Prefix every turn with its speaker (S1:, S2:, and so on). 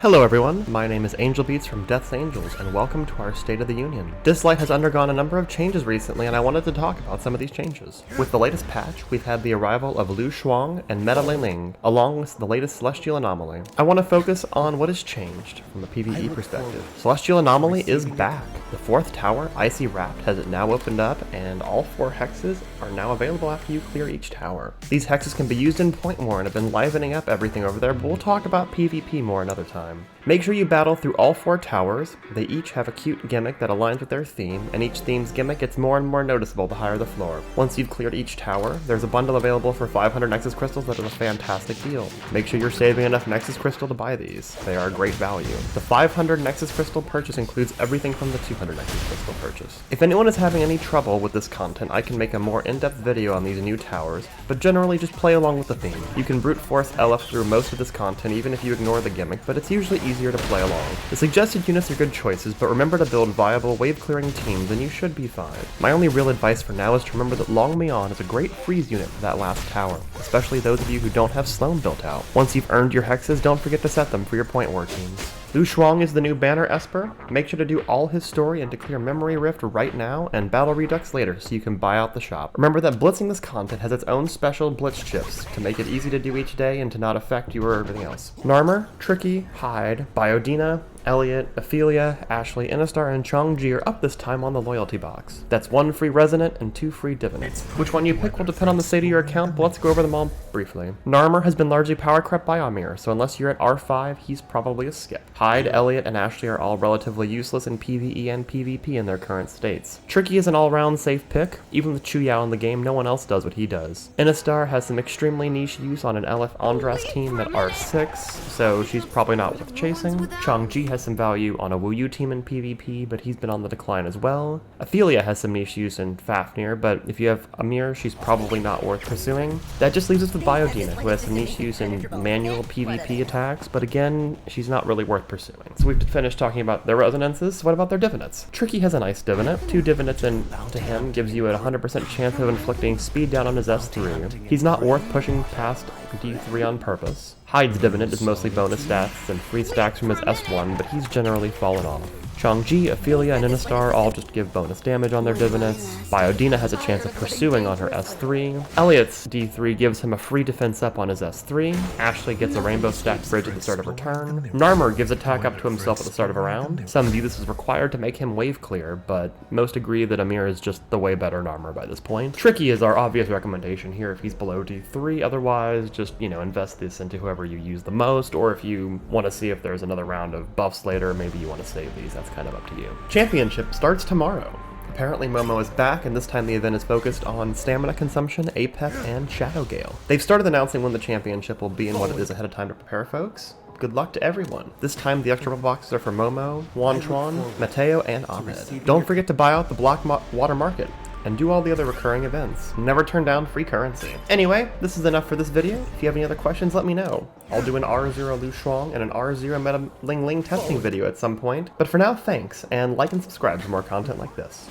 S1: Hello everyone, my name is Angel Beats from Death's Angels, and welcome to our State of the Union. Dislyte has undergone a number of changes recently, and I wanted to talk about some of these changes. With the latest patch, we've had the arrival of Lu Shuang and Meta Ling, along with the latest Celestial Anomaly. I want to focus on what has changed from a PvE perspective. Celestial Anomaly is back. The 4th tower, Icy Wrapped, has it now opened up, and all 4 hexes are now available after you clear each tower. These hexes can be used in Point War and have been livening up everything over there, but we'll talk about PvP more another time. Make sure you battle through all 4 towers. They each have a cute gimmick that aligns with their theme, and each theme's gimmick gets more and more noticeable the higher the floor. Once you've cleared each tower, there's a bundle available for 500 Nexus Crystals that is a fantastic deal. Make sure you're saving enough Nexus Crystal to buy these. They are a great value. The 500 Nexus Crystal purchase includes everything from the 200 Nexus Crystal purchase. If anyone is having any trouble with this content, I can make a more in-depth video on these new towers, but generally just play along with the theme. You can brute force LF through most of this content even if you ignore the gimmick, but it's usually easier to play along. The suggested units are good choices, but remember to build viable wave-clearing teams and you should be fine. My only real advice for now is to remember that Long Meon is a great freeze unit for that last tower, especially those of you who don't have Sloan built out. Once you've earned your hexes, don't forget to set them for your Point War teams. Lu Shuang is the new banner Esper. Make sure to do all his story and to clear Memory Rift right now and Battle Redux later so you can buy out the shop. Remember that blitzing this content has its own special blitz chips to make it easy to do each day and to not affect you or everything else. Narmer, Tricky, Hyde, Biodina, Elliot, Ophelia, Ashley, Innistar, and Changji are up this time on the loyalty box. That's 1 free Resonant and 2 free Divinants. Which one you pick will depend on the state of your account, but let's go over them all briefly. Narmer has been largely power crept by Amir, so unless you're at R5, he's probably a skip. Hyde, Elliot, and Ashley are all relatively useless in PvE and PvP in their current states. Tricky is an all-round safe pick. Even with Chu Yao in the game, no one else does what he does. Innistar has some extremely niche use on an LF Andras team at R6, so she's probably not worth chasing. Changji has some value on a Wu Yu team in PvP, but he's been on the decline as well. Ophelia has some niche use in Fafnir, but if you have Amir, she's probably not worth pursuing. That just leaves us with Biodina, who has some niche use in manual PvP attacks, but again, she's not really worth pursuing. So we've finished talking about their resonances. What about their divinants? Tricky has a nice divinant. 2 divinants into him gives you a 100% chance of inflicting speed down on his S3. He's not worth pushing past D3 on purpose. Hyde's divinant is mostly bonus stats and free stacks from his S1, but he's generally fallen off. Changji, Ophelia, and Innistar all just give bonus damage on their divinants. Biodina has a chance of pursuing on her S3. Elliot's D3 gives him a free defense up on his S3. Ashley gets a rainbow stacked bridge at the start of her turn. Narmer gives attack up to himself at the start of a round. Some view this as required to make him wave clear, but most agree that Amir is just the way better Narmer by this point. Tricky is our obvious recommendation here if he's below D3, otherwise just, invest this into whoever you use the most, or if you want to see if there's another round of buffs later, maybe you want to save these, that's kind of up to you. Championship starts tomorrow. Apparently Momo is back, and this time the event is focused on stamina consumption, APEP, and Shadow Gale. They've started announcing when the championship will be and what it is ahead of time to prepare folks. Good luck to everyone. This time the extra boxes are for Momo, Wanchuan, Mateo, and Ahmed. Don't forget to buy out the Black Water Market and do all the other recurring events. Never turn down free currency. Anyway, this is enough for this video. If you have any other questions, let me know. I'll do an R0 Lu Shuang and an R0 Meta Ling testing video at some point. But for now, thanks, and like and subscribe for more content like this.